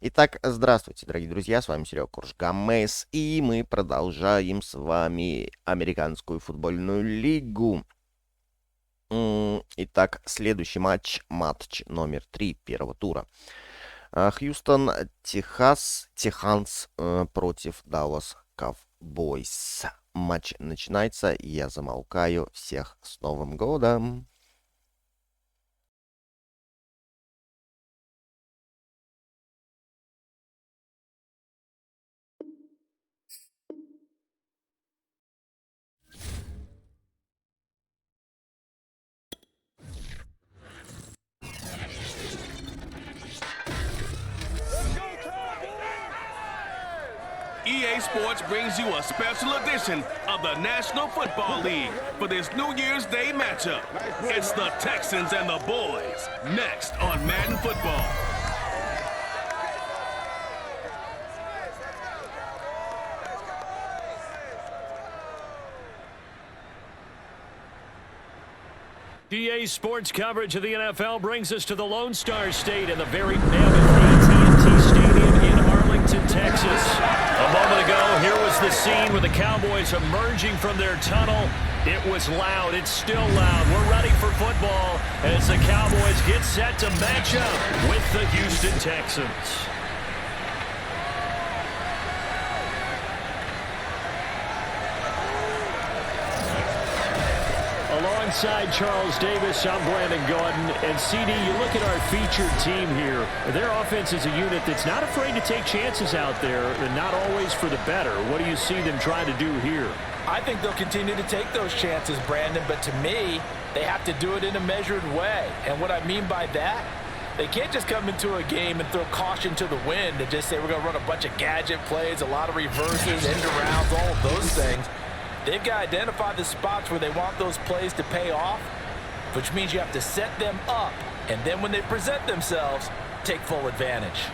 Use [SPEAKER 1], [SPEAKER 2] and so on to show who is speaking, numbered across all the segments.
[SPEAKER 1] Итак, здравствуйте, дорогие друзья, с вами Серега Куржгамес, и мы продолжаем с вами американскую футбольную лигу. Итак, следующий матч номер 3 первого тура. Хьюстон Теханс против Даллас Cowboys. Матч начинается, и я замолкаю. Всех с Новым годом!
[SPEAKER 2] EA Sports brings you a special edition of the National Football League for this New Year's Day matchup. It's the Texans and the Boys, next on Madden Football.
[SPEAKER 3] EA Sports coverage of the NFL brings us to the Lone Star State and the very mammoth AT&T Stadium in Arlington, Texas. A moment ago, here was the scene with the Cowboys emerging from their tunnel. It was loud. It's still loud. We're ready for football as the Cowboys get set to match up with the Houston Texans. Alongside Charles Davis, I'm Brandon Gordon. And CD, you look at our featured team here. Their offense is a unit that's not afraid to take chances out there, and not always for the better. What do you see them trying to do here?
[SPEAKER 4] I think they'll continue to take those chances, Brandon, but to me, they have to do it in a measured way. And what I mean by that, they can't just come into a game and throw caution to the wind and just say we're going to run a bunch of gadget plays, a lot of reverses, end arounds, all of those things. They've got to identify the spots where they want those plays to pay off, which means you have to set them up, and then when they present themselves, take full advantage.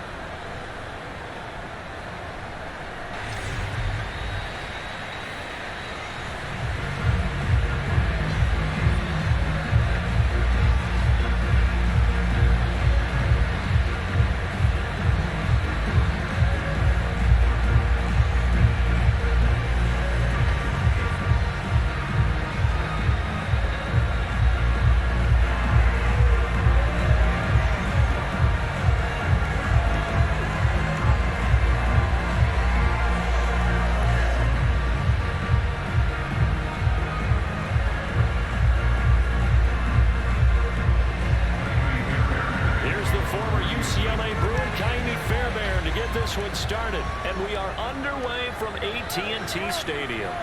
[SPEAKER 3] Started, and we are underway from AT&T Stadium.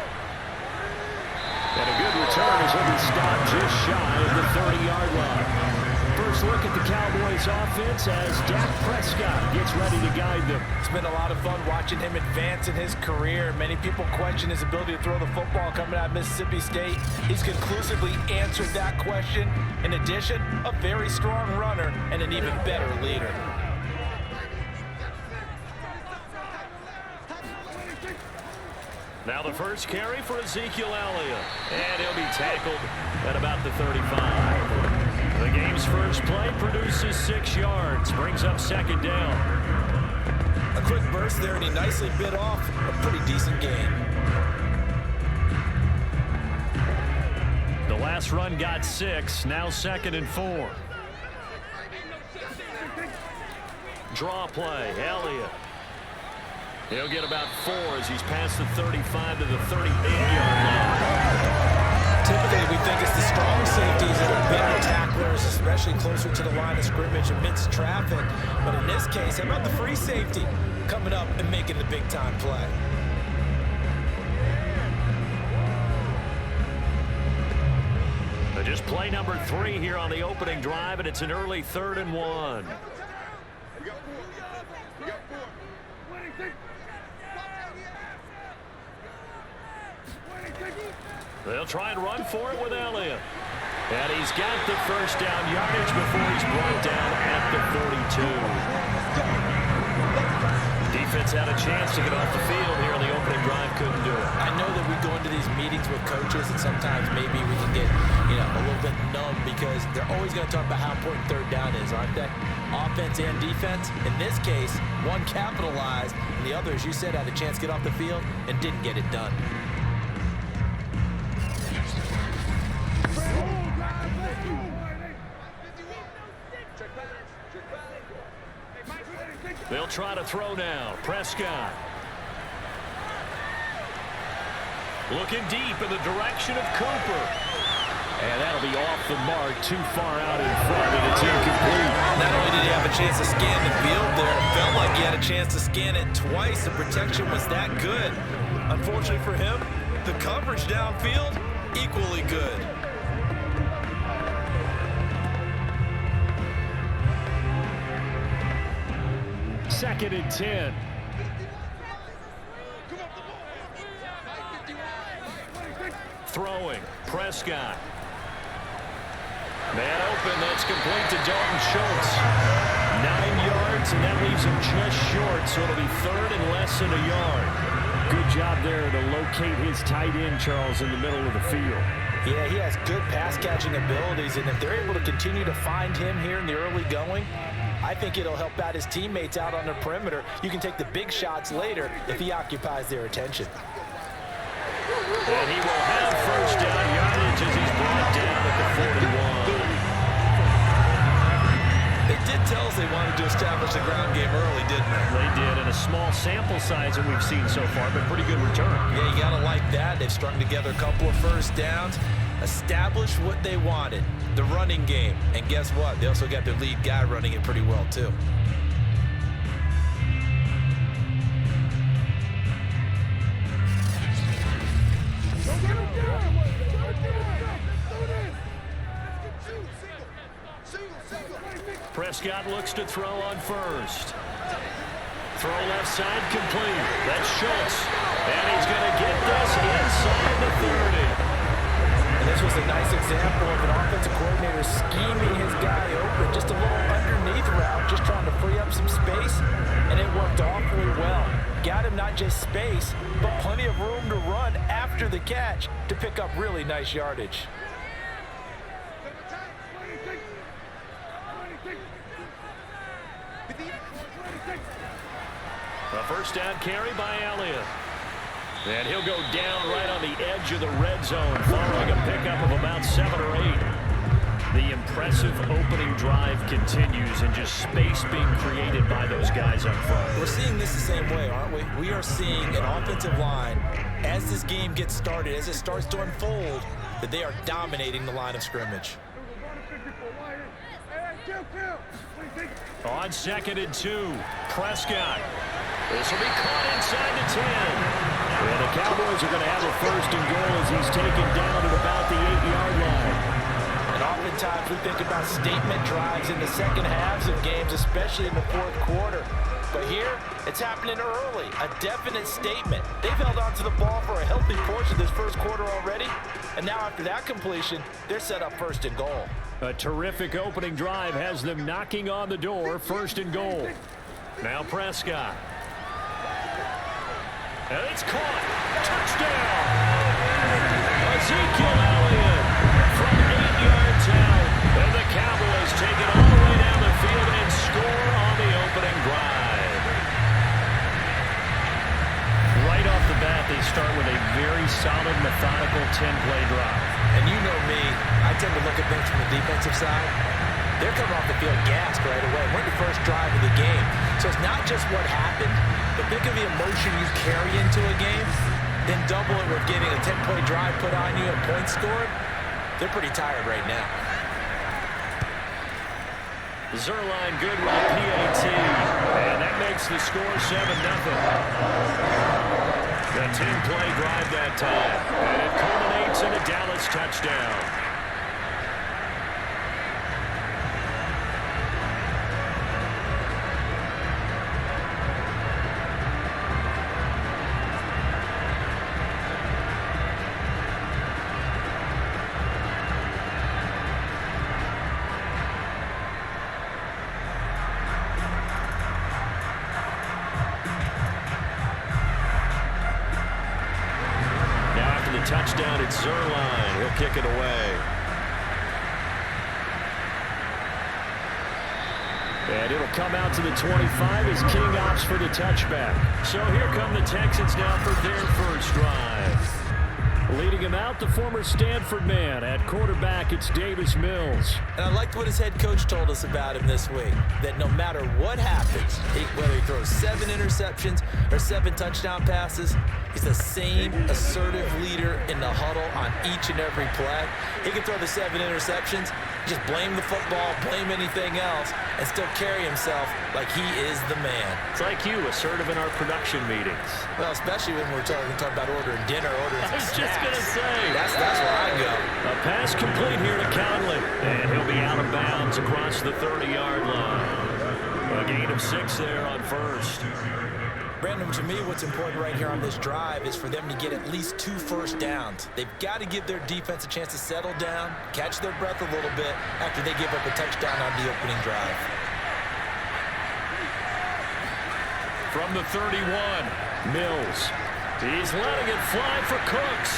[SPEAKER 3] And a good return as he'll be stopped just shy of the 30-yard line. First look at the Cowboys offense as Dak Prescott gets ready to guide them.
[SPEAKER 4] It's been a lot of fun watching him advance in his career. Many people question his ability to throw the football coming out of Mississippi State. He's conclusively answered that question. In addition, a very strong runner and an even better leader.
[SPEAKER 3] Now the first carry for Ezekiel Elliott, and he'll be tackled at about the 35. The game's first play produces 6 yards, brings up second down.
[SPEAKER 4] A quick burst there, and he nicely bit off a pretty decent gain.
[SPEAKER 3] The last run got 6, now 2nd and 4. Draw play, Elliott. He'll get about 4 as he's past the 35 to the 38-yard line.
[SPEAKER 4] Typically, we think it's the strong safeties that are better tacklers, especially closer to the line of scrimmage amidst traffic. But in this case, how about the free safety coming up and making the big-time play?
[SPEAKER 3] Just play number 3 here on the opening drive, and it's an early 3rd and 1. They'll try and run for it with Elliott. And he's got the first down yardage before he's brought down at the 42. Defense had a chance to get off the field here on the opening drive, couldn't do it.
[SPEAKER 4] I know that we go into these meetings with coaches, and sometimes maybe we can get, a little bit numb because they're always going to talk about how important third down is, aren't they? offense and defense. In this case, one capitalized, and the other, as you said, had a chance to get off the field and didn't get it done.
[SPEAKER 3] They'll try to throw now. Prescott. Looking deep in the direction of Cooper. And that'll be off the mark, too far out in front, and it's incomplete.
[SPEAKER 4] Not only did he have a chance to scan the field there, it felt like he had a chance to scan it twice. The protection was that good. Unfortunately for him, the coverage downfield, equally good.
[SPEAKER 3] Second and 10. Throwing. Prescott. Man open. That's complete to Dalton Schultz. 9 yards, and that leaves him just short, so it'll be third and less than a yard. Good job there to locate his tight end, Charles, in the middle of the field.
[SPEAKER 4] Yeah, he has good pass-catching abilities, and if they're able to continue to find him here in the early going, I think it'll help out his teammates out on the perimeter. You can take the big shots later if he occupies their attention.
[SPEAKER 3] And he will have first down yardage as he's brought down at the 41.
[SPEAKER 4] They did tell us they wanted to establish the ground game early, didn't they?
[SPEAKER 3] They did, in a small sample size that we've seen so far, but pretty good return.
[SPEAKER 4] Yeah, you got to like that. They've strung together a couple of first downs, established what they wanted, the running game. And guess what? They also got their lead guy running it pretty well, too.
[SPEAKER 3] Prescott looks to throw on first. Throw left side complete. That's Schultz. And he's going to get this inside the 30.
[SPEAKER 4] And this was a nice example of an offensive coordinator scheming his guy open. Just a little underneath route, just trying to free up some space. And it worked awfully well. Got him not just space, but plenty of room to run after the catch to pick up really nice yardage.
[SPEAKER 3] A first down carry by Elliott. And he'll go down right on the edge of the red zone, following a pickup of about 7 or 8. The impressive opening drive continues, and just space being created by those guys up front.
[SPEAKER 4] We're seeing this the same way, aren't we? We are seeing an offensive line, as this game gets started, as it starts to unfold, that they are dominating the line of scrimmage.
[SPEAKER 3] On 2nd and 2, Prescott. This will be caught inside the 10. And the Cowboys are going to have a first and goal as he's taken down at about the 8-yard line.
[SPEAKER 4] And oftentimes we think about statement drives in the second halves of games, especially in the fourth quarter. But here, it's happening early, a definite statement. They've held on to the ball for a healthy portion of this first quarter already. And now after that completion, they're set up first and goal.
[SPEAKER 3] A terrific opening drive has them knocking on the door, first and goal. Now Prescott. And it's caught. Touchdown. Ezekiel Elliott from 8 yards out. And the Cowboys take it all the way down the field and score on the opening drive. Right off the bat, they start with a very solid, methodical 10-play drive.
[SPEAKER 4] And you know me, I tend to look at things from the defensive side. They're coming off the field gassed right away. We're in the first drive of the game. So it's not just what happened, but think of the emotion you carry into a game, then double it with getting a 10-play drive put on you and points scored. They're pretty tired right now.
[SPEAKER 3] Zerline good with a PAT, and that makes the score 7-0. The 10-play drive that time, and it culminates in a Dallas touchdown. Touchdown, it's Zerline. He'll kick it away. And it'll come out to the 25 as King opts for the touchback. So here come the Texans now for their first drive. Leading him out, the former Stanford man. At quarterback, it's Davis Mills.
[SPEAKER 4] And I liked what his head coach told us about him this week, that no matter what happens, whether he throws 7 interceptions or 7 touchdown passes, he's the same assertive leader in the huddle on each and every play. He can throw the 7 interceptions, just blame the football, blame anything else, and still carry himself like he is the man.
[SPEAKER 3] It's like you, assertive in our production meetings.
[SPEAKER 4] Well, especially when we're talking about ordering dinner, ordering
[SPEAKER 3] I was just going to say.
[SPEAKER 4] That's where I go.
[SPEAKER 3] A pass complete here to Conley. And he'll be out of bounds across the 30-yard line. A gain of 6 there on first.
[SPEAKER 4] Brandon, to me, what's important right here on this drive is for them to get at least 2 first downs. They've got to give their defense a chance to settle down, catch their breath a little bit after they give up a touchdown on the opening drive.
[SPEAKER 3] From the 31, Mills. He's letting it fly for Cooks.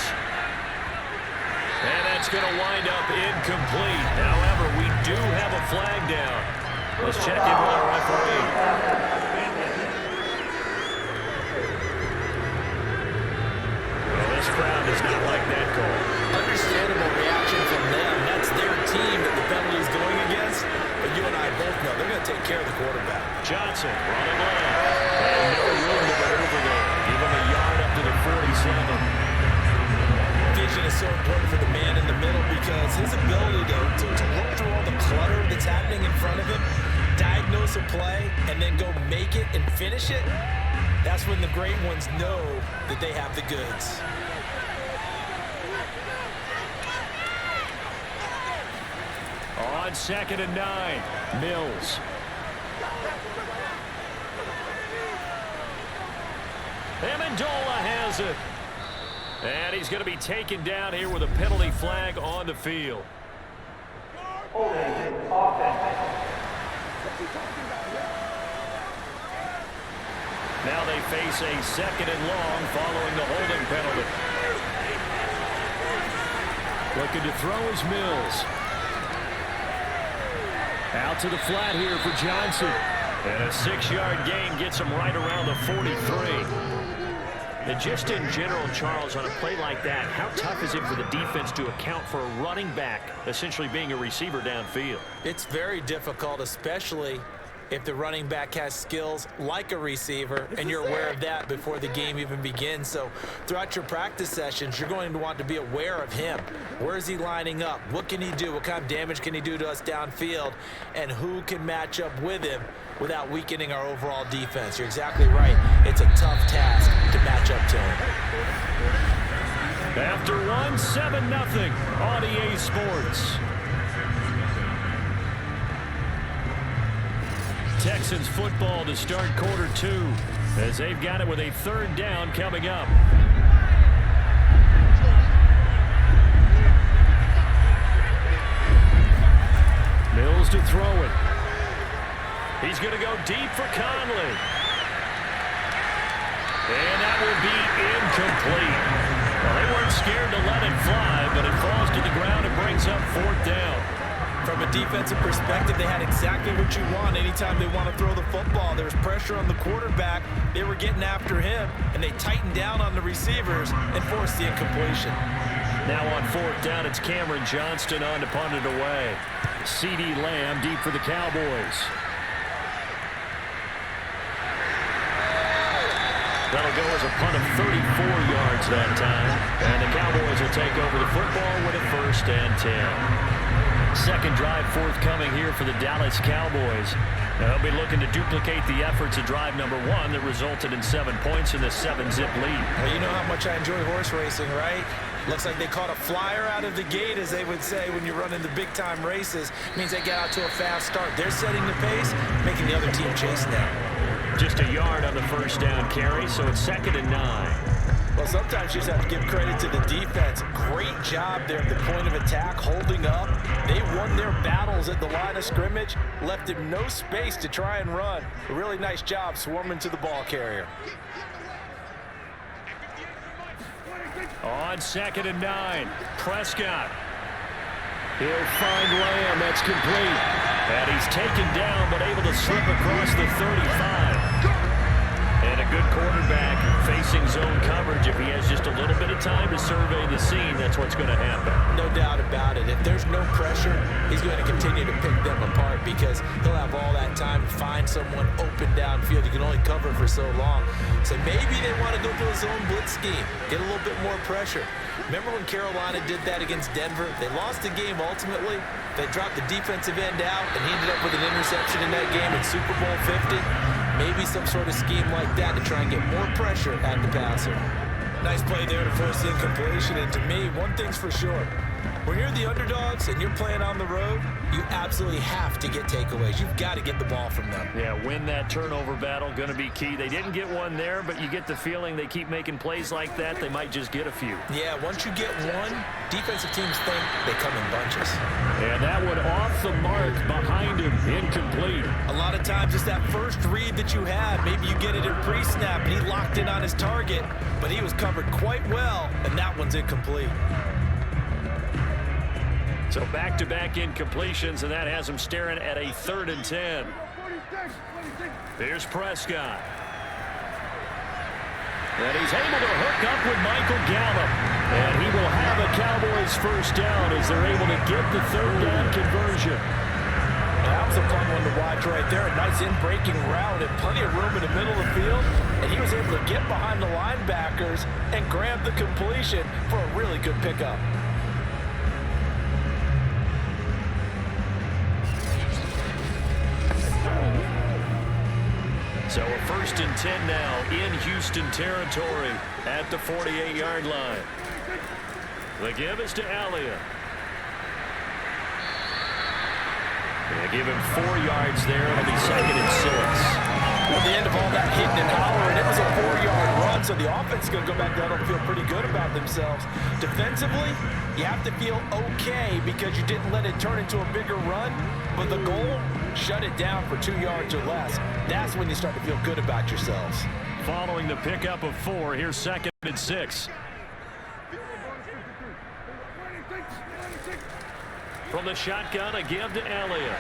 [SPEAKER 3] And that's going to wind up incomplete. However, we do have a flag down. Let's check in with our referee. This crowd does not like that call.
[SPEAKER 4] Understandable reaction from them. That's their team that the penalty is going against. But you and I both know they're going to take care of the quarterback.
[SPEAKER 3] Johnson running left. And no room to maneuver there. Give him a yard up to the 47.
[SPEAKER 4] Vision is so important for the man in the middle because his ability to look through all the clutter that's happening in front of him, diagnose a play, and then go make it and finish it, that's when the great ones know that they have the goods.
[SPEAKER 3] On 2nd and 9, Mills. Amendola has it. And he's going to be taken down here with a penalty flag on the field. Now they face a 2nd and long following the holding penalty. Looking to throw is Mills. Out to the flat here for Johnson. And a 6-yard gain gets him right around the 43. And just in general, Charles, on a play like that, how tough is it for the defense to account for a running back essentially being a receiver downfield?
[SPEAKER 4] It's very difficult, especially if the running back has skills like a receiver and you're aware of that before the game even begins. So throughout your practice sessions, you're going to want to be aware of him. Where is he lining up? What can he do? What kind of damage can he do to us downfield? And who can match up with him without weakening our overall defense? You're exactly right. It's a tough task to match up to him.
[SPEAKER 3] After 7-0 on EA Sports. Texans football to start quarter 2 as they've got it with a 3rd down coming up. Mills to throw it. He's going to go deep for Conley. And that will be incomplete. Well, they weren't scared to let it fly, but it falls to the ground and brings up 4th down.
[SPEAKER 4] From a defensive perspective, they had exactly what you want anytime they want to throw the football. There was pressure on the quarterback. They were getting after him, and they tightened down on the receivers and forced the incompletion.
[SPEAKER 3] Now on 4th down, it's Cameron Johnston on to punt it away. C.D. Lamb deep for the Cowboys. That'll go as a punt of 34 yards that time. And the Cowboys will take over the football with a 1st and 10. 2nd drive forthcoming here for the Dallas Cowboys. They'll be looking to duplicate the efforts of drive number 1 that resulted in 7 points in the 7-zip lead.
[SPEAKER 4] Well, you know how much I enjoy horse racing, right? Looks like they caught a flyer out of the gate, as they would say when you're running the big-time races. Means they get out to a fast start. They're setting the pace, making the other team chase them.
[SPEAKER 3] Just a yard on the 1st down carry, so it's 2nd and 9.
[SPEAKER 4] Well, sometimes you just have to give credit to the defense. Great job there at the point of attack, holding up. They won their battles at the line of scrimmage, left him no space to try and run. A really nice job swarming to the ball carrier.
[SPEAKER 3] On 2nd and 9, Prescott. He'll find Lamb. That's complete. And he's taken down, but able to slip across the 35. And a good quarterback facing zone coverage. If he has just a little bit of time to survey the scene, that's what's going to happen.
[SPEAKER 4] No doubt about it. If there's no pressure, he's going to continue to pick them apart because he'll have all that time to find someone open downfield. You can only cover for so long. So maybe they want to go to a zone blitz scheme, get a little bit more pressure. Remember when Carolina did that against Denver? They lost the game ultimately. They dropped the defensive end out, and he ended up with an interception in that game in Super Bowl 50. Maybe some sort of scheme like that to try and get more pressure at the passer. Nice play there to force the incompletion. And to me, one thing's for sure. When you're the underdogs and you're playing on the road, you absolutely have to get takeaways. You've got to get the ball from them.
[SPEAKER 3] Yeah, win that turnover battle, going to be key. They didn't get one there, but you get the feeling they keep making plays like that, they might just get a few.
[SPEAKER 4] Yeah, once you get one, defensive teams think they come in bunches.
[SPEAKER 3] And that one off the mark behind him, incomplete.
[SPEAKER 4] A lot of times it's that first read that you have. Maybe you get it in pre-snap, and he locked in on his target, but he was covered quite well, and that one's incomplete.
[SPEAKER 3] So back-to-back incompletions, and that has him staring at a 3rd and 10. Here's Prescott. And he's able to hook up with Michael Gallup. And he will have a Cowboys first down as they're able to get the 3rd down conversion.
[SPEAKER 4] That was a fun one to watch right there. A nice in-breaking route and plenty of room in the middle of the field. And he was able to get behind the linebackers and grab the completion for a really good pickup.
[SPEAKER 3] So a 1st and 10 now in Houston territory at the 48-yard line. The give is to Elliott. They give him 4 yards there. It'll be 2nd and 6.
[SPEAKER 4] Well, the end of all that hitting and hollering, it was a 4-yard run, so the offense is going to go back down and feel pretty good about themselves. Defensively, you have to feel okay because you didn't let it turn into a bigger run, but the goal, shut it down for 2 yards or less. That's when you start to feel good about yourselves.
[SPEAKER 3] Following the pickup of 4, here's 2nd and 6. From the shotgun, a give to Elliott.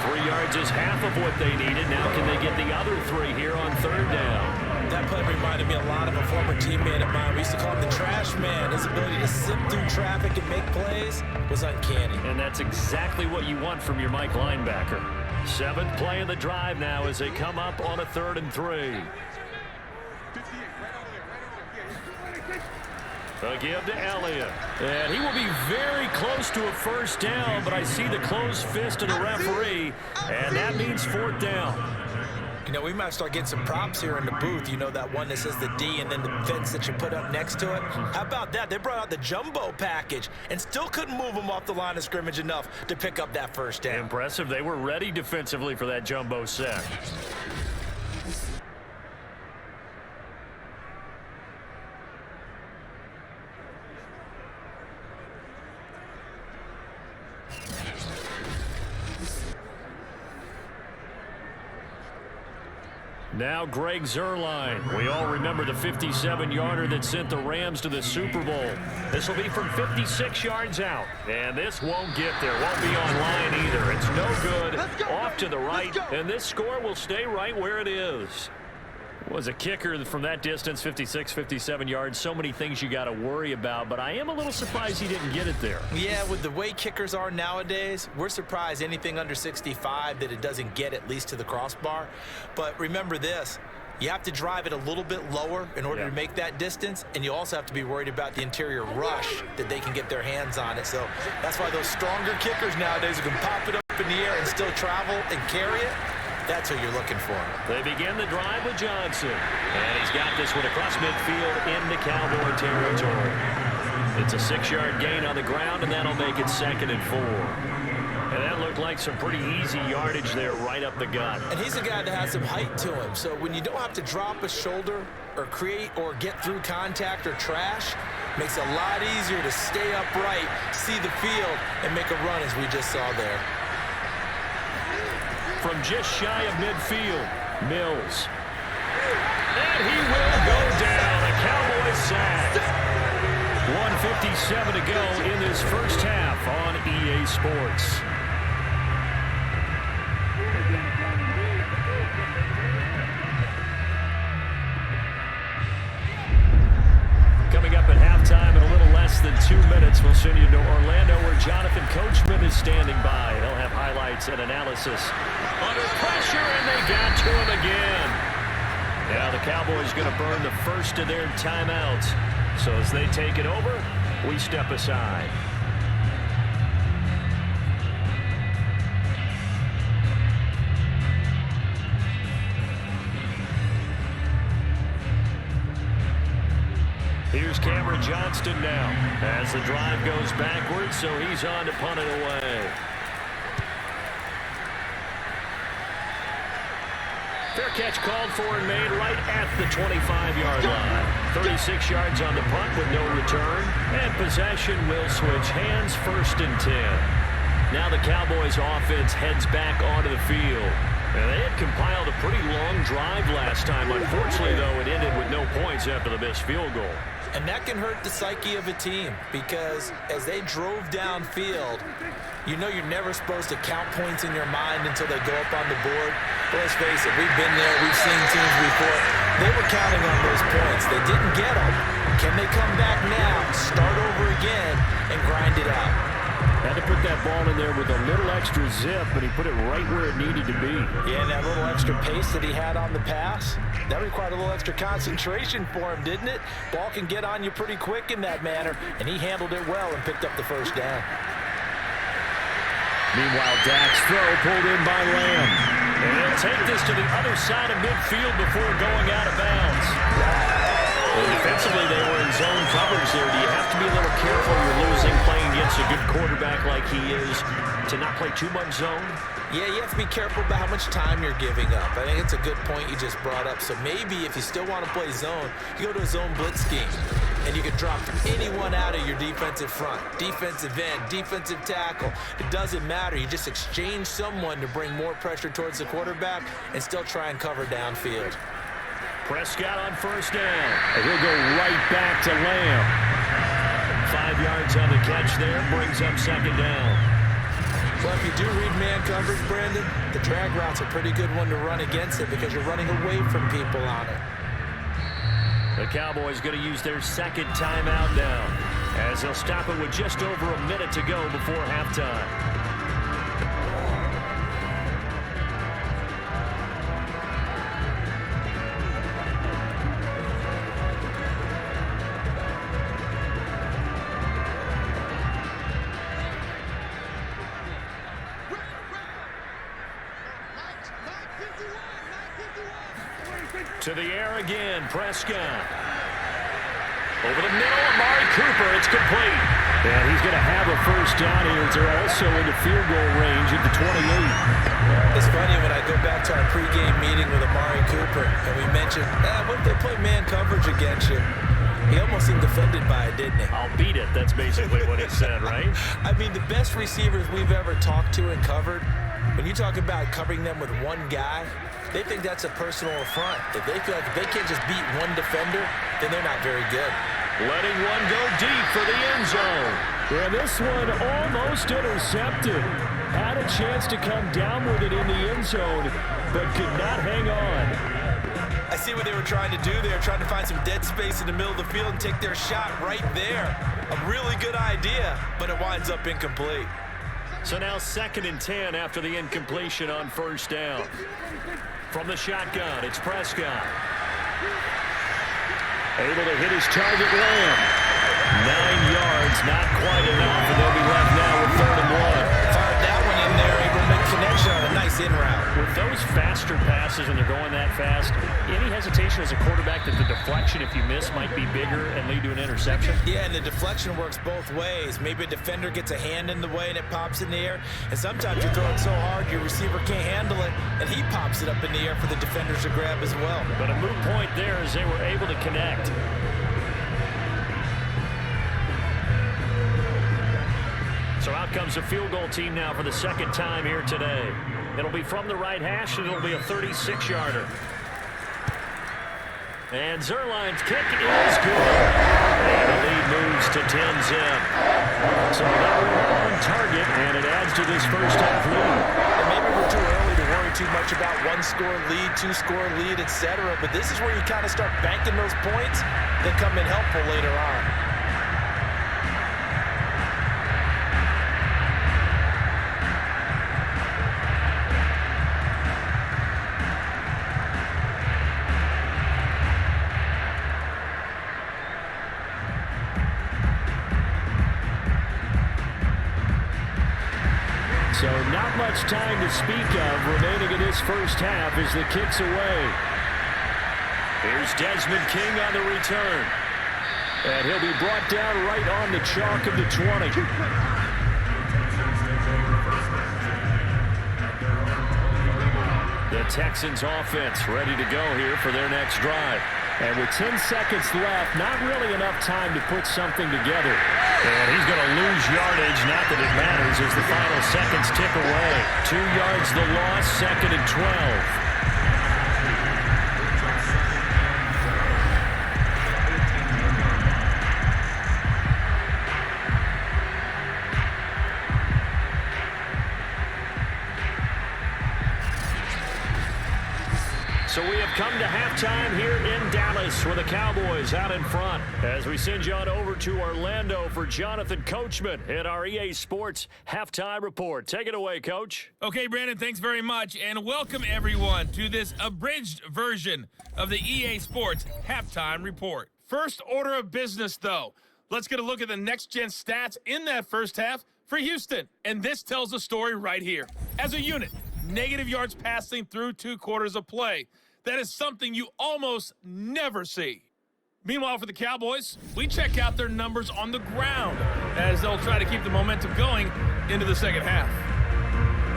[SPEAKER 3] 3 yards is half of what they needed. Now can they get the other 3 here on 3rd down?
[SPEAKER 4] That play reminded me a lot of a former teammate of mine. We used to call him the trash man. His ability to zip through traffic and make plays was uncanny.
[SPEAKER 3] And that's exactly what you want from your Mike linebacker. 7th play of the drive now as they come up on a 3rd and 3. A give to Elliott. And he will be very close to a first down, but I see the closed fist of the referee, and that means 4th down.
[SPEAKER 4] You know, we might start getting some props here in the booth. You know, that one that says the D and then the fence that you put up next to it. How about that? They brought out the jumbo package and still couldn't move them off the line of scrimmage enough to pick up that first down.
[SPEAKER 3] Impressive. They were ready defensively for that jumbo sack. Now Greg Zuerlein. We all remember the 57-yarder that sent the Rams to the Super Bowl. This will be from 56 yards out. And this won't get there. Won't be on line either. It's no good. Off to the right. And this score will stay right where it is. Was a kicker from that distance, 56, 57 yards. So many things you got to worry about, but I am a little surprised he didn't get it there.
[SPEAKER 4] Yeah, with the way kickers are nowadays, we're surprised anything under 65 that it doesn't get at least to the crossbar. But remember this, you have to drive it a little bit lower in order to make that distance, and you also have to be worried about the interior rush that they can get their hands on it. So that's why those stronger kickers nowadays who can pop it up in the air and still travel and carry it, that's who you're looking for.
[SPEAKER 3] They begin the drive with Johnson. And he's got this one across midfield into Cowboy territory. It's a 6-yard gain on the ground, and that'll make it 2nd and 4. And that looked like some pretty easy yardage there right up the gut.
[SPEAKER 4] And he's a guy that has some height to him. So when you don't have to drop a shoulder or create or get through contact or trash, makes it a lot easier to stay upright, see the field, and make a run as we just saw there.
[SPEAKER 3] From just shy of midfield, Mills. And he will go down. A Cowboys sack. 1:57 to go in this first half on EA Sports. standing by. He'll have highlights and analysis. Under pressure, and they got to him again. Now the Cowboys going to burn the first of their timeouts. So as they take it over, we step aside. Here's Cameron Johnston now as the drive goes backwards, so he's on to punt it away. Fair catch called for and made right at the 25-yard line. 36 yards on the punt with no return, and possession will switch hands, 1st and 10. Now the Cowboys offense heads back onto the field. And they had compiled a pretty long drive last time. Unfortunately, though, it ended with no points after the missed field goal.
[SPEAKER 4] And that can hurt the psyche of a team because as they drove downfield, you know you're never supposed to count points in your mind until they go up on the board. But let's face it, we've been there, we've seen teams before. They were counting on those points. They didn't get them. Can they come back now, start over again, and grind it out?
[SPEAKER 3] Had to put that ball in there with a little extra zip, but he put it right where it needed to be.
[SPEAKER 4] Yeah, and that little extra pace that he had on the pass, that required a little extra concentration for him, didn't it? Ball can get on you pretty quick in that manner, and he handled it well and picked up the first down.
[SPEAKER 3] Meanwhile, Dak's throw pulled in by Lamb. And he'll take this to the other side of midfield before going out of bounds. Well, defensively, they were in zone coverage there. Do you have to be a little careful you're losing playing against a good quarterback like he is to not play too much zone?
[SPEAKER 4] Yeah, you have to be careful about how much time you're giving up. I think it's a good point you just brought up. So maybe if you still want to play zone, you go to a zone blitz scheme. And you can drop anyone out of your defensive front. Defensive end, defensive tackle. It doesn't matter. You just exchange someone to bring more pressure towards the quarterback and still try and cover downfield.
[SPEAKER 3] Prescott on 1st down. And he'll go right back to Lamb. 5 yards on the catch there. Brings up 2nd down.
[SPEAKER 4] Well, if you do read man coverage, Brandon, the drag route's a pretty good one to run against it because you're running away from people on it.
[SPEAKER 3] The Cowboys going to use their 2nd timeout now as they'll stop it with just over a minute to go before halftime. To the air again, Prescott. Over the middle, Amari Cooper, it's complete. And he's going to have a 1st down here. They're also into field goal range at the 28.
[SPEAKER 4] It's funny when I go back to our pregame meeting with Amari Cooper, and we mentioned, what if they play man coverage against you? He almost seemed offended by it, didn't he?
[SPEAKER 3] I'll beat it. That's basically what he said, right?
[SPEAKER 4] I mean, the best receivers we've ever talked to and covered, when you talk about covering them with one guy, they think that's a personal affront. If they feel like if they can't just beat one defender, then they're not very good.
[SPEAKER 3] Letting one go deep for the end zone. And this one almost intercepted. Had a chance to come down with it in the end zone, but could not hang on.
[SPEAKER 4] I see what they were trying to do there, trying to find some dead space in the middle of the field and take their shot right there. A really good idea, but it winds up incomplete.
[SPEAKER 3] So now 2nd and 10 after the incompletion on 1st down. From the shotgun, it's Prescott. Able to hit his target, Lamb. 9 yards, not quite enough, and they'll be left now with 3rd and 1.
[SPEAKER 4] Fired that one in there, able to make connection on a nice in route.
[SPEAKER 3] With those faster passes and they're going that fast, any hesitation as a quarterback that the deflection, if you miss, might be bigger and lead to an interception?
[SPEAKER 4] Yeah, and the deflection works both ways. Maybe a defender gets a hand in the way and it pops in the air, and sometimes you throw it so hard your receiver can't handle it, and he pops it up in the air for the defenders to grab as well.
[SPEAKER 3] But a moot point there as they were able to connect. So out comes the field goal team now for the 2nd time here today. It'll be from the right hash, and it'll be a 36-yarder. And Zerline's kick is good. And the lead moves to 10-zip. So now we're on target, and it adds to this first-half lead.
[SPEAKER 4] And maybe we're too early to worry too much about one-score lead, two-score lead, etc. But this is where you kind of start banking those points that come in helpful later on.
[SPEAKER 3] much time to speak of remaining in this first half as the kick's away. Here's Desmond King on the return. And he'll be brought down right on the chalk of the 20. The Texans offense ready to go here for their next drive. And with 10 seconds left, not really enough time to put something together. And he's going to lose yardage, not that it matters, as the final seconds tick away. 2 yards the loss, 2nd and 12. So we have come to halftime here in Dallas with the Cowboys out in front. As we send you on over to Orlando for Jonathan Coachman in our EA Sports Halftime Report. Take it away, Coach.
[SPEAKER 5] Okay, Brandon, thanks very much. And welcome, everyone, to this abridged version of the EA Sports Halftime Report. First order of business, though. Let's get a look at the next-gen stats in that first half for Houston. And this tells a story right here. As a unit, negative yards passing through 2 quarters of play. That is something you almost never see. Meanwhile, for the Cowboys, we check out their numbers on the ground as they'll try to keep the momentum going into the second half.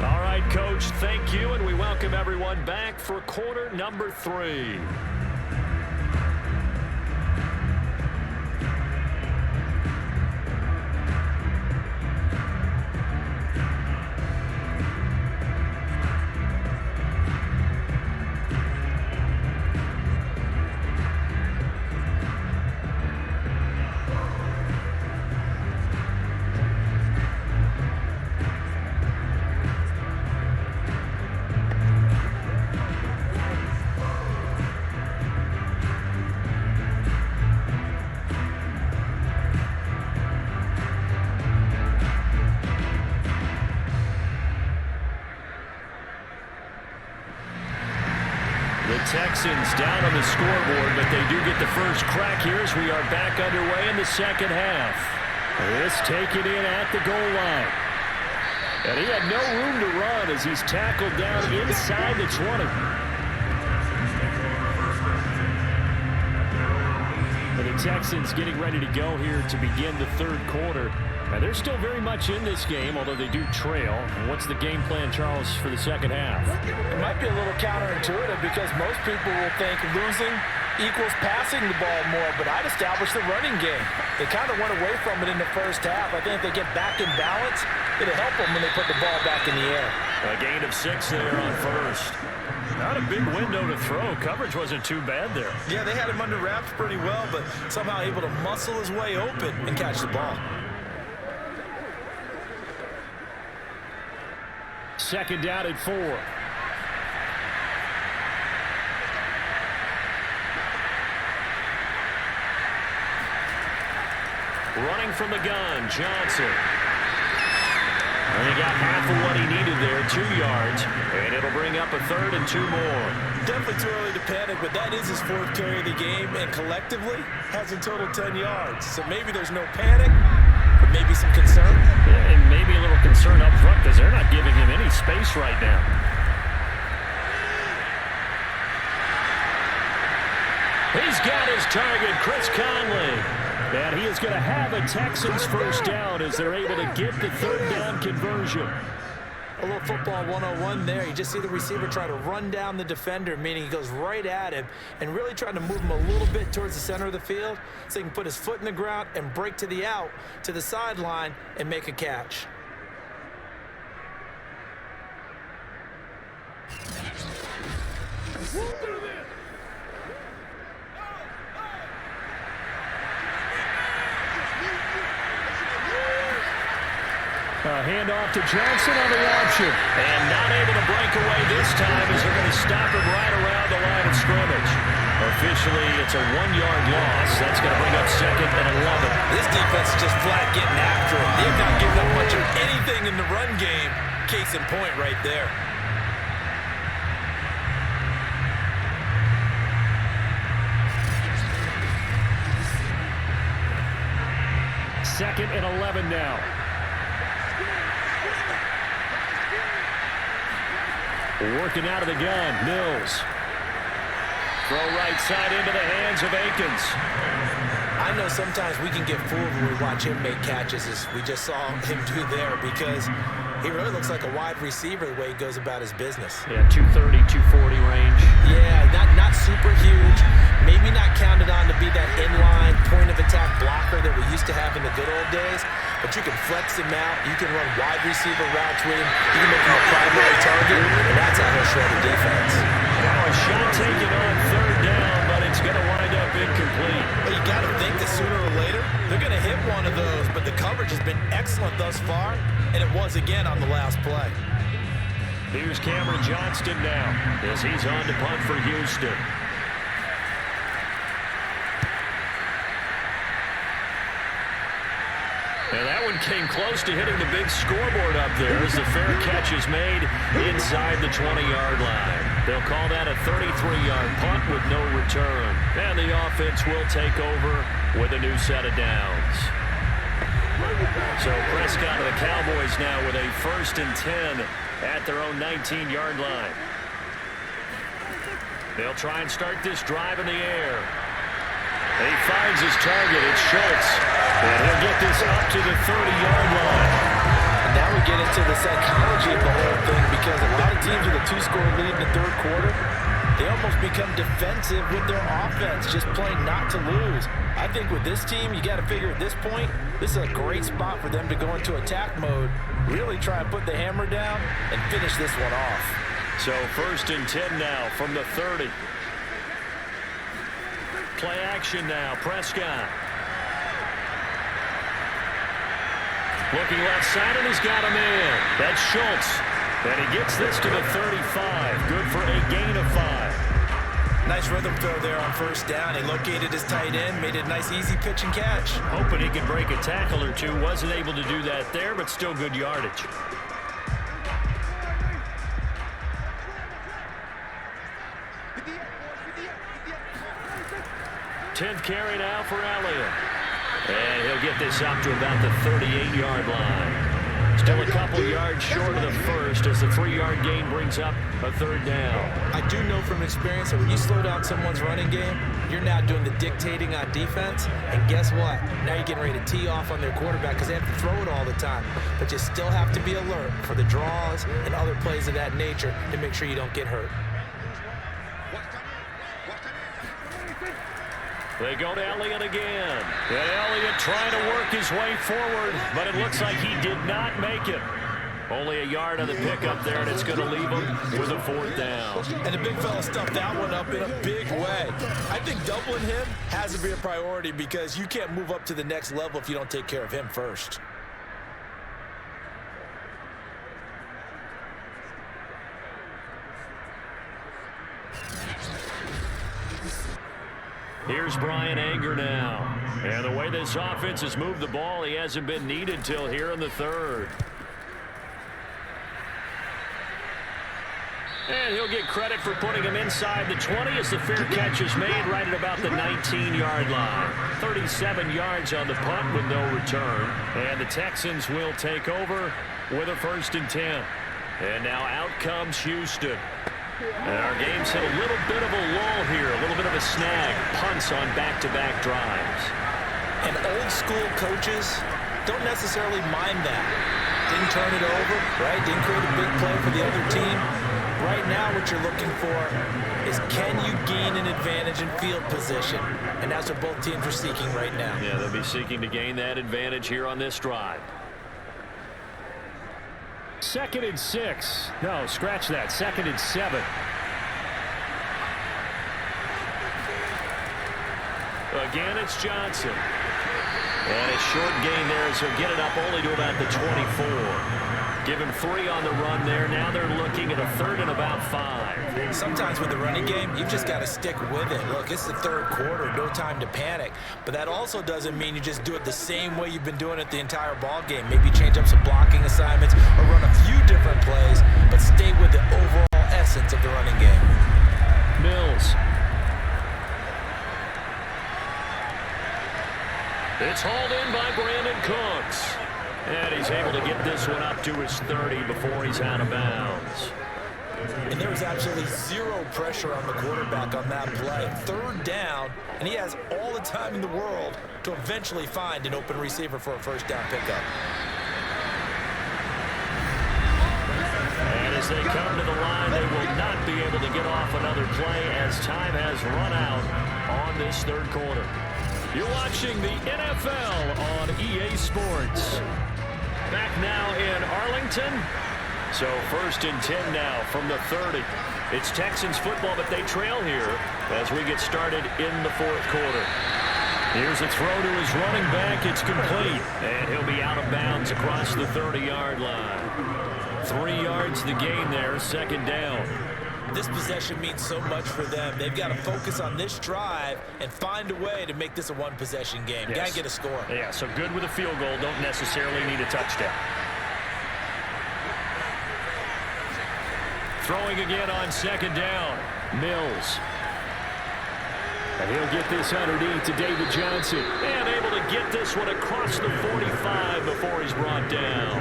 [SPEAKER 3] All right, Coach, thank you, and we welcome everyone back for quarter number 3. Texans down on the scoreboard, but they do get the first crack here as we are back underway in the second half. This taken in at the goal line. And he had no room to run as he's tackled down inside the 20. And the Texans getting ready to go here to begin the third quarter. And they're still very much in this game, although they do trail. And what's the game plan, Charles, for the second half?
[SPEAKER 4] It might be a little counterintuitive because most people will think losing equals passing the ball more, but I'd establish the running game. They kind of went away from it in the first half. I think if they get back in balance, it'll help them when they put the ball back in the air.
[SPEAKER 3] A gain of 6 there on first. Not a big window to throw. Coverage wasn't too bad there.
[SPEAKER 4] Yeah, they had him under wraps pretty well, but somehow able to muscle his way open and catch the ball.
[SPEAKER 3] Second down at 4. Running from the gun, Johnson. And he got half of what he needed there, 2 yards. And it'll bring up a 3rd and 2 more.
[SPEAKER 4] Definitely too early to panic, but that is his 4th carry of the game, and collectively has in total 10 yards. So maybe there's no panic, but maybe some concern.
[SPEAKER 3] Yeah, and maybe a little concern up front because they're not giving him any space right now. He's got his target, Chris Conley. And he is going to have a Texans first down as they're able to get the 3rd down conversion.
[SPEAKER 4] A little football 101 there. You just see the receiver try to run down the defender, meaning he goes right at him and really trying to move him a little bit towards the center of the field so he can put his foot in the ground and break to the out, to the sideline, and make a catch.
[SPEAKER 3] A handoff to Johnson on the option. And not able to break away this time as they're going to stop him right around the line of scrimmage. Officially, it's a 1-yard loss. That's going to bring up 2nd and 11.
[SPEAKER 4] This defense is just flat getting after him. They've not given up much of anything in the run game. Case in point right there.
[SPEAKER 3] Second and 11 now. Working out of the gun, Mills. Throw right side into the hands of Akins.
[SPEAKER 4] I know sometimes we can get fooled when we watch him make catches, as we just saw him do there, because he really looks like a wide receiver the way he goes about his business.
[SPEAKER 3] Yeah, 230, 240 range.
[SPEAKER 4] Yeah, not super huge. Maybe not counted on to be that inline point-of-attack blocker that we used to have in the good old days, but you can flex him out. You can run wide receiver routes with him. You can make him a primary target, and that's how he'll shred the defense.
[SPEAKER 3] Now a shot taken on third down, but it's going to wind up incomplete.
[SPEAKER 4] Well, you got to think that sooner or later, they're going to hit one of those, but the coverage has been excellent thus far, and it was again on the last play.
[SPEAKER 3] Here's Cameron Johnston now, as he's on to punt for Houston. And that one came close to hitting the big scoreboard up there as the fair catch is made inside the 20-yard line. They'll call that a 33-yard punt with no return. And the offense will take over with a new set of downs. So Prescott of the Cowboys now with a 1st and 10 at their own 19-yard line. They'll try and start this drive in the air. And he finds his target. It's Schultz. And he'll get this up to the 30-yard line.
[SPEAKER 4] And now we get into the psychology of the whole thing, because a lot of teams with a 2-score lead in the third quarter, they almost become defensive with their offense, just playing not to lose. I think with this team, you got to figure at this point, this is a great spot for them to go into attack mode, really try and put the hammer down and finish this one off.
[SPEAKER 3] So 1st and 10 now from the 30. Play action now, Prescott. Looking left side, and he's got him in. That's Schultz. And he gets this to the 35. Good for a gain of 5.
[SPEAKER 4] Nice rhythm throw there on 1st down. He located his tight end, made it a nice, easy pitch and catch.
[SPEAKER 3] Hoping he could break a tackle or two. Wasn't able to do that there, but still good yardage. 10th carry now for Elliott. And he'll get this up to about the 38-yard line. Still a couple yards short of the first as the 3-yard gain brings up a 3rd down.
[SPEAKER 4] I do know from experience that when you slow down someone's running game, you're now doing the dictating on defense. And guess what? Now you're getting ready to tee off on their quarterback because they have to throw it all the time. But you still have to be alert for the draws and other plays of that nature to make sure you don't get hurt.
[SPEAKER 3] They go to Elliott again. And Elliott trying to work his way forward, but it looks like he did not make it. Only a yard on the pickup there, and it's going to leave him with a 4th down.
[SPEAKER 4] And the big fella stuffed that one up in a big way. I think doubling him has to be a priority because you can't move up to the next level if you don't take care of him first.
[SPEAKER 3] Here's Brian Anger now. And the way this offense has moved the ball, he hasn't been needed till here in the 3rd. And he'll get credit for putting him inside the 20 as the fair catch is made right at about the 19-yard line. 37 yards on the punt with no return. And the Texans will take over with a 1st and 10. And now out comes Houston. And our game's hit a little bit of a lull here, a little bit of a snag. Punts on back-to-back drives.
[SPEAKER 4] And old-school coaches don't necessarily mind that. Didn't turn it over, right? Didn't create a big play for the other team. Right now what you're looking for is can you gain an advantage in field position? And that's what both teams are seeking right now.
[SPEAKER 3] Yeah, they'll be seeking to gain that advantage here on this drive. 2nd and 6. No, scratch that. 2nd and 7. Again, it's Johnson. And a short gain there as he'll get it up only to about the 24. Give him 3 on the run there. Now they're looking at a 3rd and about 5.
[SPEAKER 4] Sometimes with the running game, you've just got to stick with it. Look, it's the 3rd quarter, no time to panic. But that also doesn't mean you just do it the same way you've been doing it the entire ball game. Maybe change up some blocking assignments or run a few different plays, but stay with the overall essence of the running game.
[SPEAKER 3] Mills. It's hauled in by Brandon Cooks. And he's able to get this one up to his 30 before he's out of bounds.
[SPEAKER 4] And there was absolutely zero pressure on the quarterback on that play. Third down, and he has all the time in the world to eventually find an open receiver for a first down pickup.
[SPEAKER 3] And as they come to the line, they will not be able to get off another play as time has run out on this third quarter. You're watching the NFL on EA Sports. Back now in Arlington. So 1st and 10 now from the 30. It's Texans football, but they trail here as we get started in the fourth quarter. Here's a throw to his running back. It's complete. And he'll be out of bounds across the 30-yard line. 3 yards the gain there, second down.
[SPEAKER 4] This possession means so much for them. They've got to focus on this drive and find a way to make this a one-possession game.
[SPEAKER 3] Yes.
[SPEAKER 4] Got to get a score.
[SPEAKER 3] Yeah, so good with a field goal. Don't necessarily need a touchdown. Throwing again on second down. Mills. And he'll get this underneath to David Johnson. And able to get this one across the 45 before he's brought down.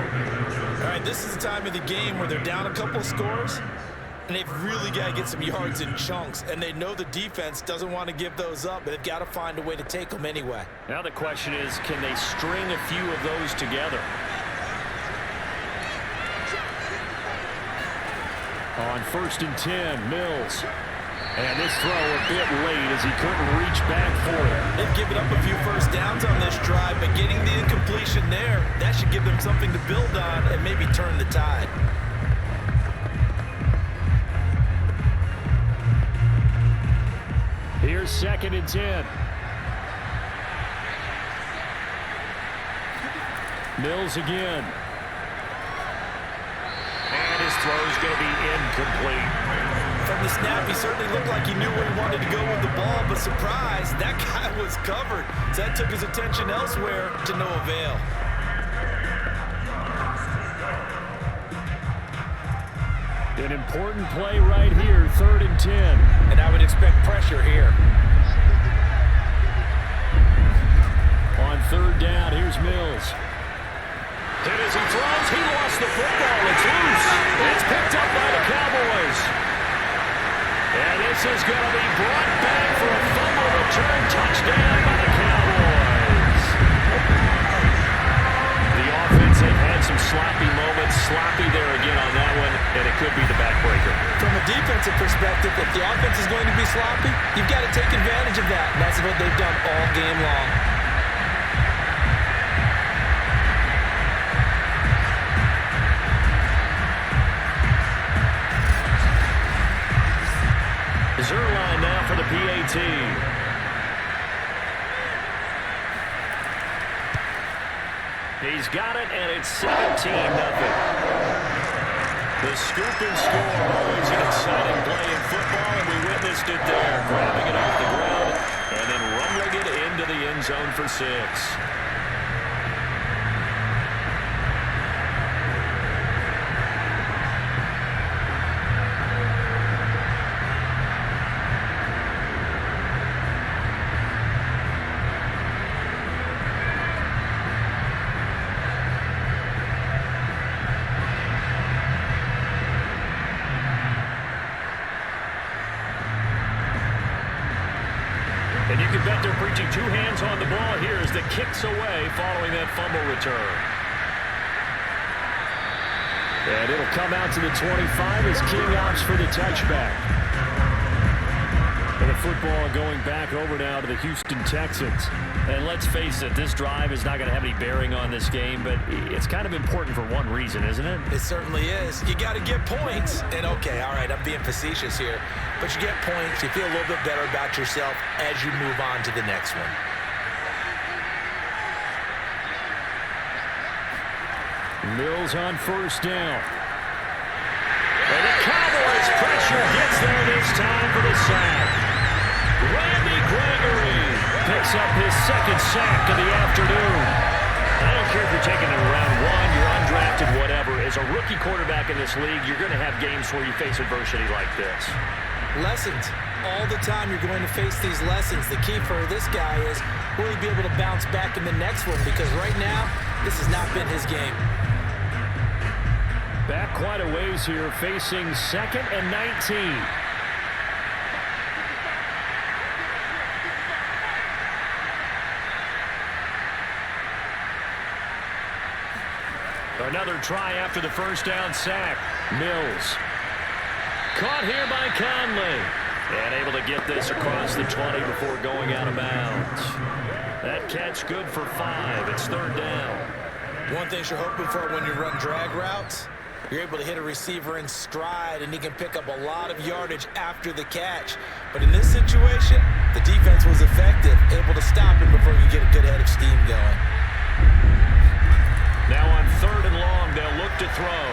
[SPEAKER 4] All right, this is the time of the game where they're down a couple of scores, and they've really got to get some yards in chunks. And they know the defense doesn't want to give those up, but they've got to find a way to take them anyway.
[SPEAKER 3] Now the question is, can they string a few of those together? On 1st and 10, Mills. And this throw a bit late as he couldn't reach back for it.
[SPEAKER 4] They've given up a few first downs on this drive, but getting the incompletion there, that should give them something to build on and maybe turn the tide.
[SPEAKER 3] Here's 2nd and 10. Mills again. And his throw's going to be incomplete.
[SPEAKER 4] From the snap, he certainly looked like he knew where he wanted to go with the ball, but surprise, that guy was covered. So that took his attention elsewhere to no avail.
[SPEAKER 3] An important play right here, 3rd and 10.
[SPEAKER 4] And I would expect pressure here.
[SPEAKER 3] On 3rd down, here's Mills. And as he throws, he lost the football. It's loose. It's picked up by the Cowboys. And this is going to be brought back for a fumble return touchdown by the Cowboys. The offense have had some sloppy moments. Sloppy there again on that one, and it could be the backbreaker.
[SPEAKER 4] From a defensive perspective, if the offense is going to be sloppy, you've got to take advantage of that. And that's what they've done all game long.
[SPEAKER 3] Zerline now for the PAT. He's got it, and it's 17-0. The scoop and score, always an exciting play in football, and we witnessed it there, grabbing it off the ground and then rumbling it into the end zone for 6. And you can bet they're preaching 2 hands on the ball here as the kicks away following that fumble return. And it'll come out to the 25 as King opts for the touchback. And the football going back over now to the Houston Texans. And let's face it, this drive is not going to have any bearing on this game, but it's kind of important for one reason, isn't it?
[SPEAKER 4] It certainly is. You got to get points. And okay, all right, I'm being facetious here. But you get points, you feel a little bit better about yourself as you move on to the next one.
[SPEAKER 3] Mills on 1st down. And the Cowboys pressure gets there this time for the sack. Randy Gregory picks up his 2nd sack of the afternoon. I don't care if you're taking it in round 1, you're undrafted, whatever. As a rookie quarterback in this league, you're going to have games where you face adversity like this.
[SPEAKER 4] Lessons. All the time you're going to face these lessons. The key for this guy is will he be able to bounce back in the next one? Because right now, this has not been his game.
[SPEAKER 3] back quite a ways here, facing 2nd and 19. Another try after the first down sack. Mills. Caught here by Conley. And able to get this across the 20 before going out of bounds. That catch good for 5. It's 3rd down.
[SPEAKER 4] One thing you're hoping for when you run drag routes, you're able to hit a receiver in stride, and he can pick up a lot of yardage after the catch. But in this situation, the defense was effective, able to stop him before you get a good head of steam going.
[SPEAKER 3] Now on 3rd and long, they'll look to throw.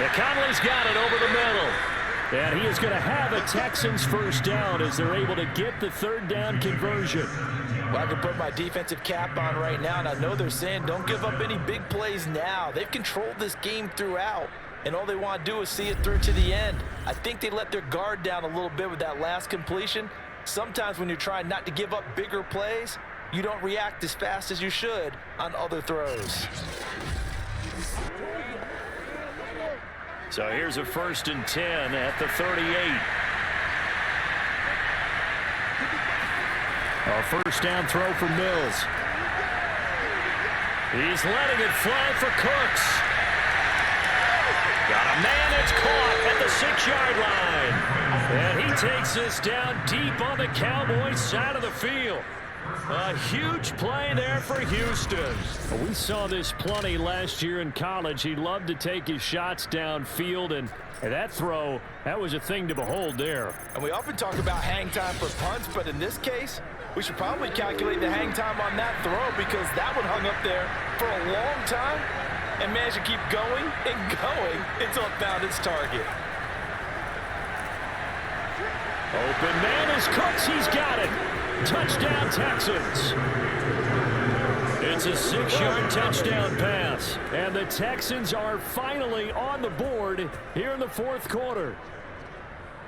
[SPEAKER 3] And Conley's got it over the middle. And he is going to have a Texans first down as they're able to get the 3rd down conversion.
[SPEAKER 4] Well, I can put my defensive cap on right now, and I know they're saying don't give up any big plays now. They've controlled this game throughout, and all they want to do is see it through to the end. I think they let their guard down a little bit with that last completion. Sometimes when you're trying not to give up bigger plays, you don't react as fast as you should on other throws.
[SPEAKER 3] So here's a 1st and 10 at the 38. A first down throw for Mills. He's letting it fly for Cooks. Got a man that's caught at the 6-yard line. And he takes this down deep on the Cowboys side of the field. A huge play there for Houston. We saw this plenty last year in college. He loved to take his shots downfield, and that throw, that was a thing to behold there.
[SPEAKER 4] And we often talk about hang time for punts, but in this case, we should probably calculate the hang time on that throw because that one hung up there for a long time and managed to keep going and going until it found its target.
[SPEAKER 3] Open man is Cooks. He's got it. Touchdown, Texans. It's a 6-yard touchdown pass. And the Texans are finally on the board here in the 4th quarter.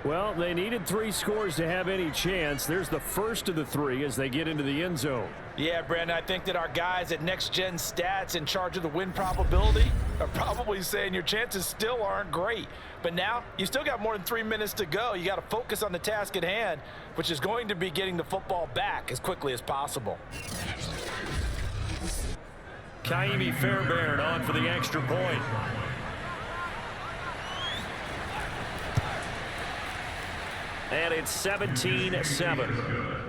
[SPEAKER 3] Well, they needed 3 scores to have any chance. There's the first of the 3 as they get into the end zone.
[SPEAKER 4] Yeah, Brandon, I think that our guys at Next Gen Stats in charge of the win probability are probably saying your chances still aren't great. But now, you still got more than 3 minutes to go. You got to focus on the task at hand, which is going to be getting the football back as quickly as possible.
[SPEAKER 3] Kaimi Fairbairn on for the extra point. And it's 17-7.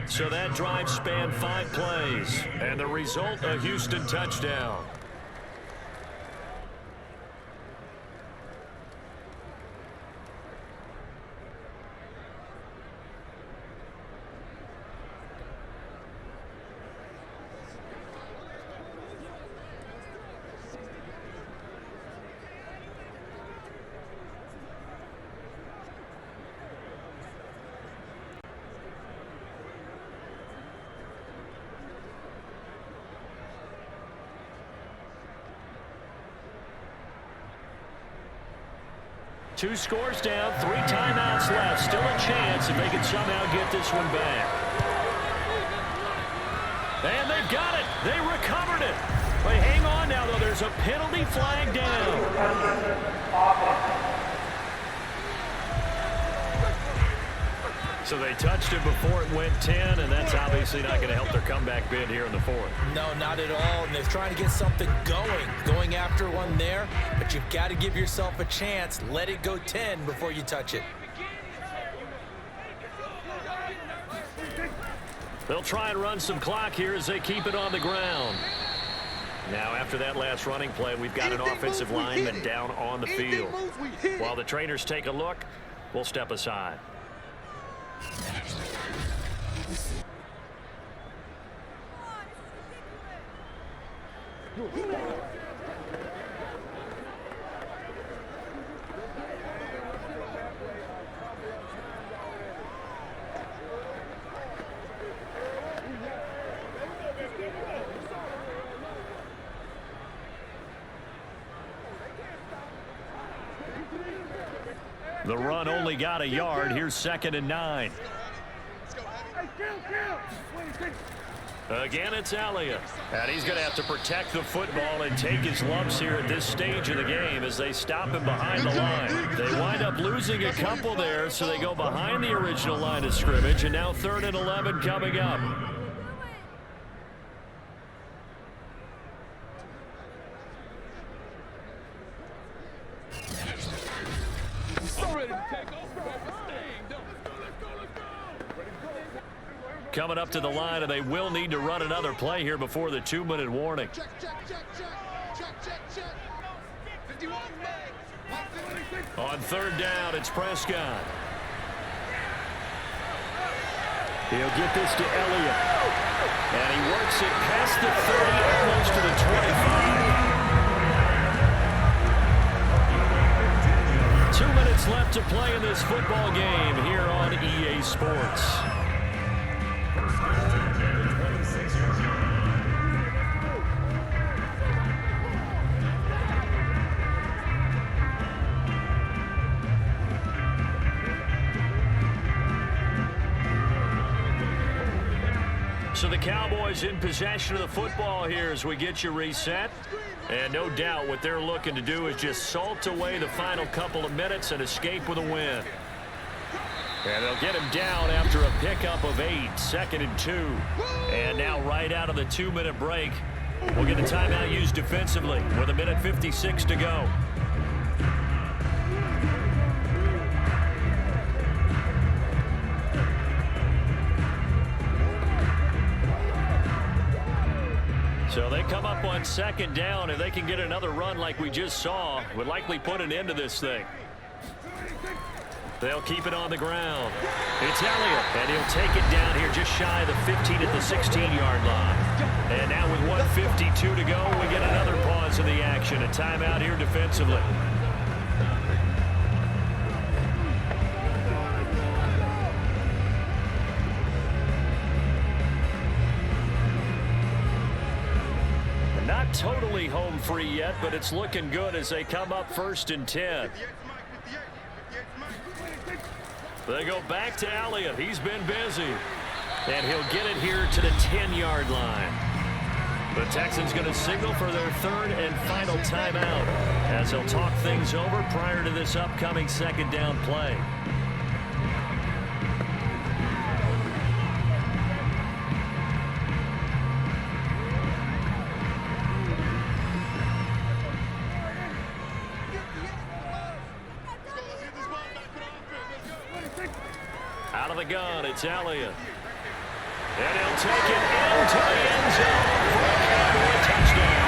[SPEAKER 3] So that drive spanned 5 plays. And the result, a Houston touchdown. Two scores down, 3 timeouts left. Still a chance if they can somehow get this one back. And they've got it. They recovered it. But hang on now, though. There's a penalty flag down. So they touched it before it went 10, and that's obviously not going to help their comeback bid here in the 4th.
[SPEAKER 4] No, not at all. And they're trying to get something going after one there. But you've got to give yourself a chance. Let it go 10 before you touch it.
[SPEAKER 3] They'll try and run some clock here as they keep it on the ground. Now, after that last running play, we've got an offensive lineman down on the field. While the trainers take a look, we'll step aside. The run only got a yard. Here's 2nd and 9. Again, it's Elliott. And he's going to have to protect the football and take his lumps here at this stage of the game as they stop him behind the line. They wind up losing a couple there, so they go behind the original line of scrimmage, and now 3rd and 11 coming up. Coming up to the line, and they will need to run another play here before the 2-minute warning. On 3rd down, it's Prescott. He'll get this to Elliott. And he works it past the 30, almost to the 25. 2 minutes left to play in this football game here on EA Sports. So the Cowboys in possession of the football here as we get you reset. And no doubt what they're looking to do is just salt away the final couple of minutes and escape with a win. And they'll get him down after a pickup of 8, 2nd and 2. And now right out of the 2-minute break, we'll get a timeout used defensively with 1:56 to go. So they come up on 2nd down. If they can get another run like we just saw, would likely put an end to this thing. They'll keep it on the ground. It's Elliott, and he'll take it down here just shy of the 15 at the 16-yard line. And now with 1:52 to go, we get another pause in the action. A timeout here defensively. Not totally home free yet, but it's looking good as they come up 1st and 10. They go back to Elliott. He's been busy. And he'll get it here to the 10-yard line. The Texans going to signal for their 3rd and final timeout as they'll talk things over prior to this upcoming 2nd down play. Out of the gun, it's Elliott. And he'll take it into the end zone for a Cowboy touchdown.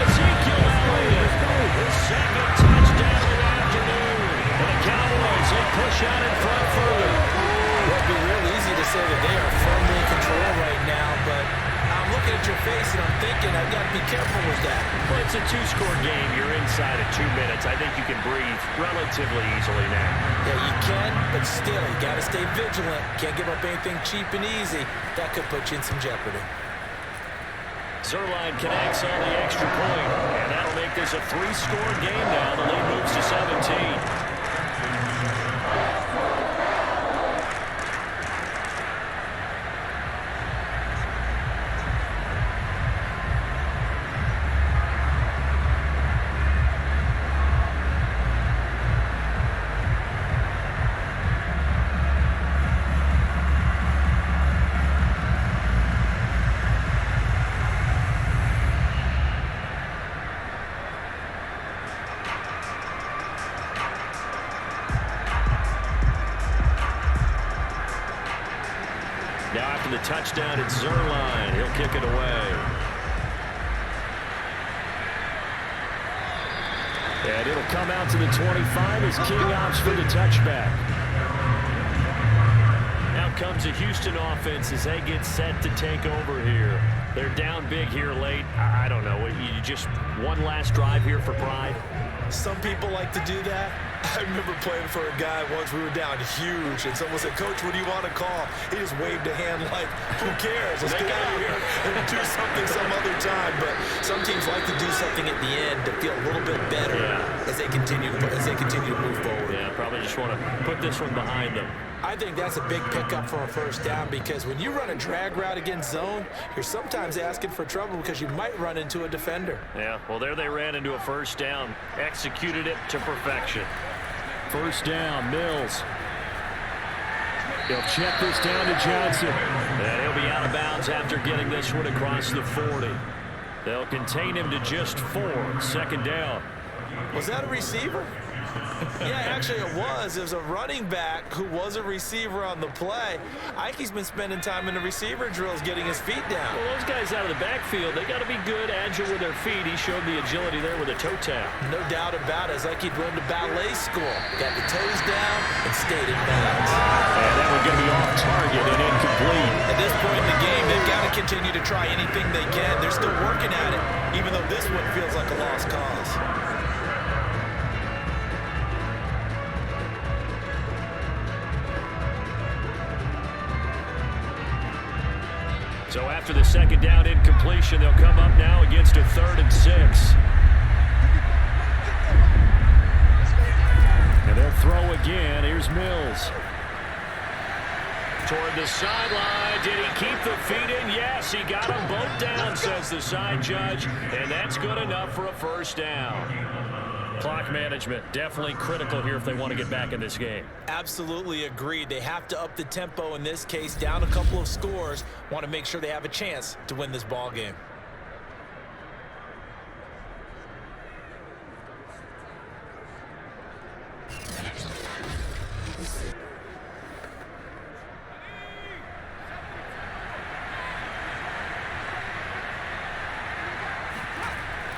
[SPEAKER 3] Ezekiel Elliott, his 2nd touchdown of the afternoon. And the Cowboys, they push out in front further.
[SPEAKER 4] Well, it'd be real easy to say that they are firmly in control right now, but I'm looking at your face and I'm thinking I've got to be careful with that.
[SPEAKER 3] Well, it's a 2-score game. You're inside of 2 minutes. I think you can breathe relatively easily now.
[SPEAKER 4] Yeah, you can, but still, you got to stay vigilant. Can't give up anything cheap and easy. That could put you in some jeopardy.
[SPEAKER 3] Zuerlein connects on the extra point, and that'll make this a 3-score game now. The lead moves to 17. Now after the touchdown, it's Zuerlein. He'll kick it away. And it'll come out to the 25 as King opts for the touchback. Now comes a Houston offense as they get set to take over here. They're down big here late. I don't know. You just one last drive here for pride?
[SPEAKER 4] Some people like to do that. I remember playing for a guy once. We were down huge, and someone said, "Coach, what do you want to call?" He just waved a hand like, "Who cares? Let's get out of here and do something some other time." But some teams like to do something at the end to feel a little bit better as they continue to move forward.
[SPEAKER 3] Yeah. Probably just want to put this one behind them.
[SPEAKER 4] I think that's a big pickup for a first down because when you run a drag route against zone, you're sometimes asking for trouble because you might run into a defender.
[SPEAKER 3] Yeah, well, there they ran into a first down. Executed it to perfection. First down, Mills. They'll check this down to Johnson. And he'll be out of bounds after getting this one across the 40. They'll contain him to just 4. Second down.
[SPEAKER 4] Was that a receiver? Yeah, actually it was. It was a running back who was a receiver on the play. Ikey's been spending time in the receiver drills getting his feet down.
[SPEAKER 3] Well, those guys out of the backfield, they got to be good, agile with their feet. He showed the agility there with a toe tap.
[SPEAKER 4] No doubt about it. It's like he'd run to ballet school. Got the toes down and stayed in bounds.
[SPEAKER 3] And that one's going to be off target and incomplete.
[SPEAKER 4] At this point in the game, they've got to continue to try anything they can. They're still working at it, even though this one feels like a lost cause.
[SPEAKER 3] So after the second down incompletion, they'll come up now against a 3rd and 6. And they'll throw again. Here's Mills. Toward the sideline. Did he keep the feet in? Yes, he got them both down, says the side judge. And that's good enough for a first down. Clock management, definitely critical here if they want to get back in this game.
[SPEAKER 4] Absolutely agreed. They have to up the tempo in this case, down a couple of scores. Want to make sure they have a chance to win this ball game.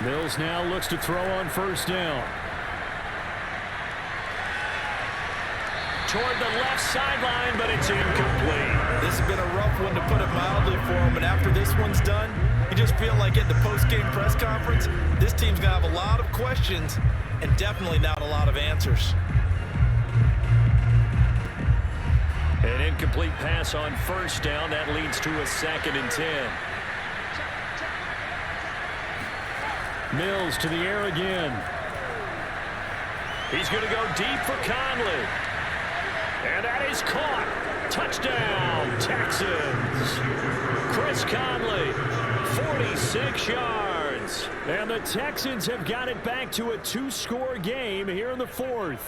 [SPEAKER 3] Mills now looks to throw on first down. Toward the left sideline, but it's incomplete.
[SPEAKER 4] This has been a rough one to put it mildly for him, but after this one's done, you just feel like at the post-game press conference, this team's going to have a lot of questions and definitely not a lot of answers.
[SPEAKER 3] An incomplete pass on first down. That leads to a 2nd and 10. Mills to the air again. He's going to go deep for Conley. And that is caught. Touchdown, Texans. Chris Conley, 46 yards. And the Texans have got it back to a 2-score game here in the 4th.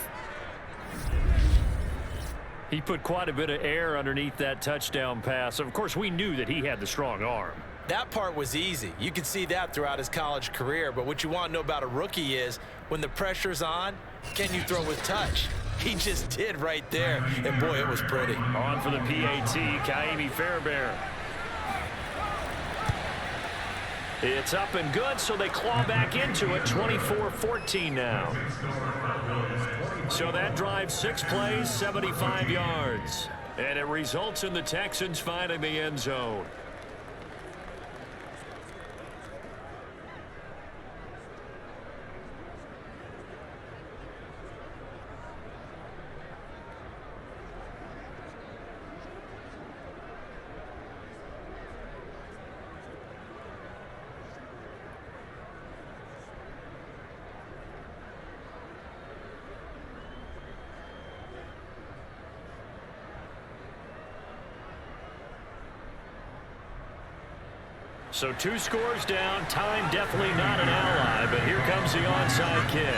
[SPEAKER 3] He put quite a bit of air underneath that touchdown pass. Of course, we knew that he had the strong arm.
[SPEAKER 4] That part was easy. You could see that throughout his college career. But what you want to know about a rookie is when the pressure's on, can you throw with touch? He just did right there. And, boy, it was pretty.
[SPEAKER 3] On for the PAT, Kaimi Fairbairn. It's up and good, so they claw back into it, 24-14 now. So that drive 6 plays, 75 yards. And it results in the Texans finding the end zone. So 2 scores down, time definitely not an ally, but here comes the onside kick.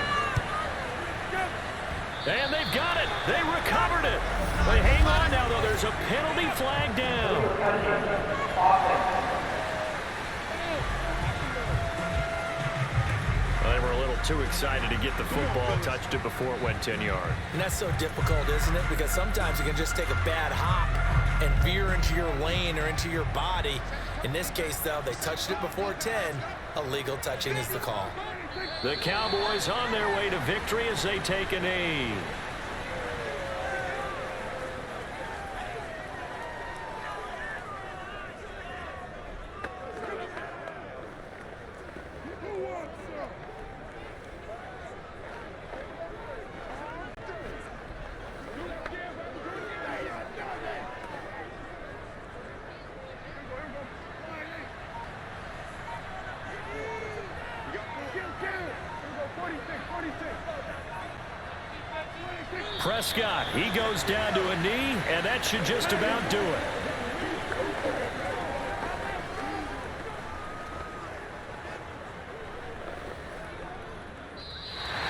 [SPEAKER 3] And they've got it. They recovered it. But hang on now, though. There's a penalty flag down. Well, they were a little too excited to get the football, touched it before it went 10 yards.
[SPEAKER 4] And that's so difficult, isn't it? Because sometimes you can just take a bad hop and veer into your lane or into your body. In this case, though, they touched it before 10. Illegal touching is the call.
[SPEAKER 3] The Cowboys on their way to victory as they take a knee. Prescott, he goes down to a knee, and that should just about do it.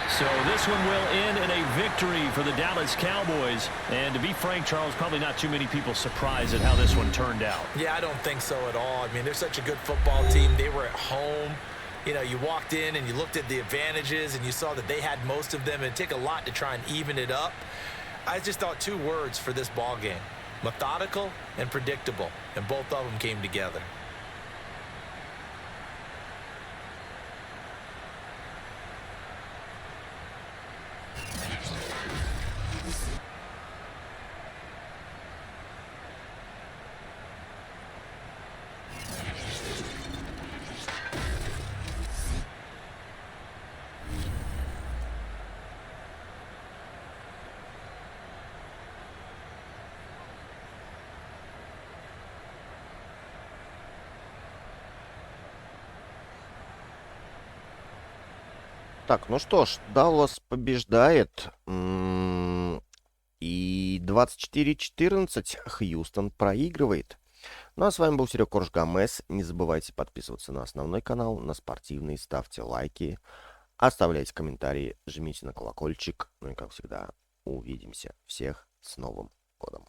[SPEAKER 3] So this one will end in a victory for the Dallas Cowboys. And to be frank, Charles, probably not too many people surprised at how this one turned out.
[SPEAKER 4] Yeah, I don't think so at all. I mean, they're such a good football team. They were at home. You know, you walked in and you looked at the advantages and you saw that they had most of them. It'd take a lot to try and even it up. I just thought 2 words for this ball game: methodical and predictable. And both of them came together.
[SPEAKER 1] Так, ну что ж, Даллас побеждает. И 24-14 Хьюстон проигрывает. Ну а с вами был Серега Корж Гомес. Не забывайте подписываться на основной канал, на спортивный, ставьте лайки, оставляйте комментарии, жмите на колокольчик. Ну и как всегда, увидимся. Всех с Новым годом.